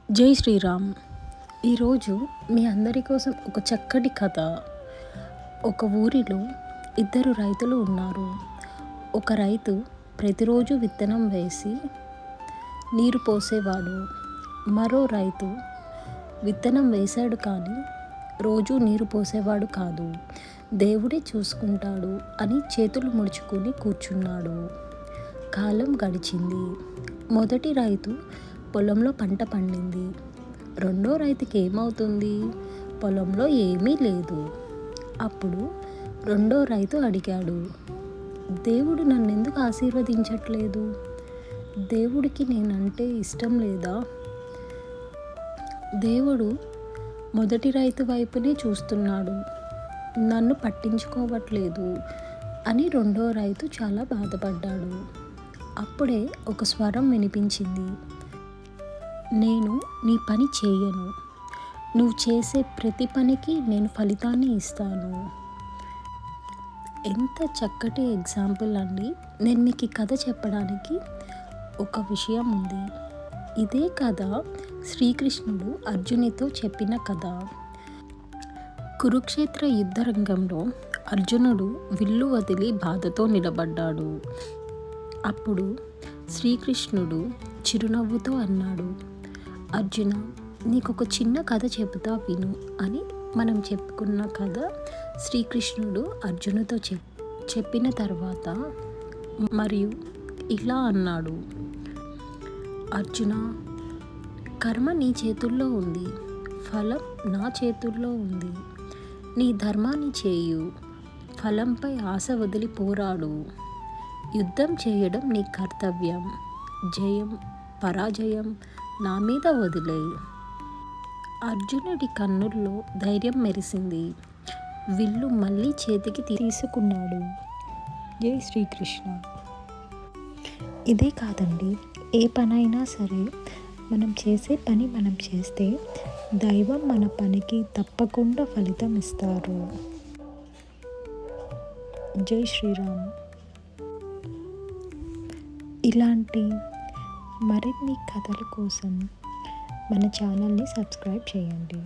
జై శ్రీరామ్. ఈరోజు మీ అందరి కోసం ఒక చక్కటి కథ. ఒక ఊరిలో ఇద్దరు రైతులు ఉన్నారు. ఒక రైతు ప్రతిరోజు విత్తనం వేసి నీరు పోసేవాడు. మరో రైతు విత్తనం వేశాడు కానీ రోజు నీరు పోసేవాడు కాదు. దేవుడే చూసుకుంటాడు అని చేతులు ముడుచుకొని కూర్చున్నాడు. కాలం గడిచింది. మొదటి రైతు పొలంలో పంట పండింది. రెండో రైతుకి ఏమవుతుంది? పొలంలో ఏమీ లేదు. అప్పుడు రెండో రైతు అడిగాడు, దేవుడు నన్నెందుకు ఆశీర్వదించట్లేదు? దేవుడికి నేనంటే ఇష్టం లేదా? దేవుడు మొదటి రైతు వైపునే చూస్తున్నాడు, నన్ను పట్టించుకోవట్లేదు అని రెండో రైతు చాలా బాధపడ్డాడు. అప్పుడే ఒక స్వరం వినిపించింది, నేను నీ పని చేయను, నువ్వు చేసే ప్రతి పనికి నేను ఫలితాన్ని ఇస్తాను. ఎంత చక్కటి ఎగ్జాంపుల్ అండి. నేను మీకు ఈ కథ చెప్పడానికి ఒక విషయం ఉంది. ఇదే కథ శ్రీకృష్ణుడు అర్జునితో చెప్పిన కథ. కురుక్షేత్ర యుద్ధ రంగంలో అర్జునుడు విల్లు వదిలి బాధతో నిలబడ్డాడు. అప్పుడు శ్రీకృష్ణుడు చిరునవ్వుతో అన్నాడు, అర్జున, నీకొక చిన్న కథ చెబుతా విను అని మనం చెప్పుకున్న కథ శ్రీకృష్ణుడు అర్జునుతో చెప్పిన తర్వాత మరియు ఇలా అన్నాడు, అర్జున, కర్మ నీ చేతుల్లో ఉంది, ఫలం నా చేతుల్లో ఉంది. నీ ధర్మాన్ని చేయు, ఫలంపై ఆశ వదిలి పోరాడు. యుద్ధం చేయడం నీ కర్తవ్యం. జయం పరాజయం నా మీద వదిలేయి. అర్జునుడి కన్నుల్లో ధైర్యం మెరిసింది. విల్లు మళ్ళీ చేతికి తీసుకున్నాడు. జై శ్రీకృష్ణ. ఇదే కాదండి, ఏ పనైనా సరే మనం చేసే పని మనం చేస్తే దైవం మన పనికి తప్పకుండా ఫలితం ఇస్తారు. జై శ్రీరామ్. ఇలాంటి మరిన్ని కథల కోసం మన ఛానల్ని సబ్స్క్రైబ్ చేయండి.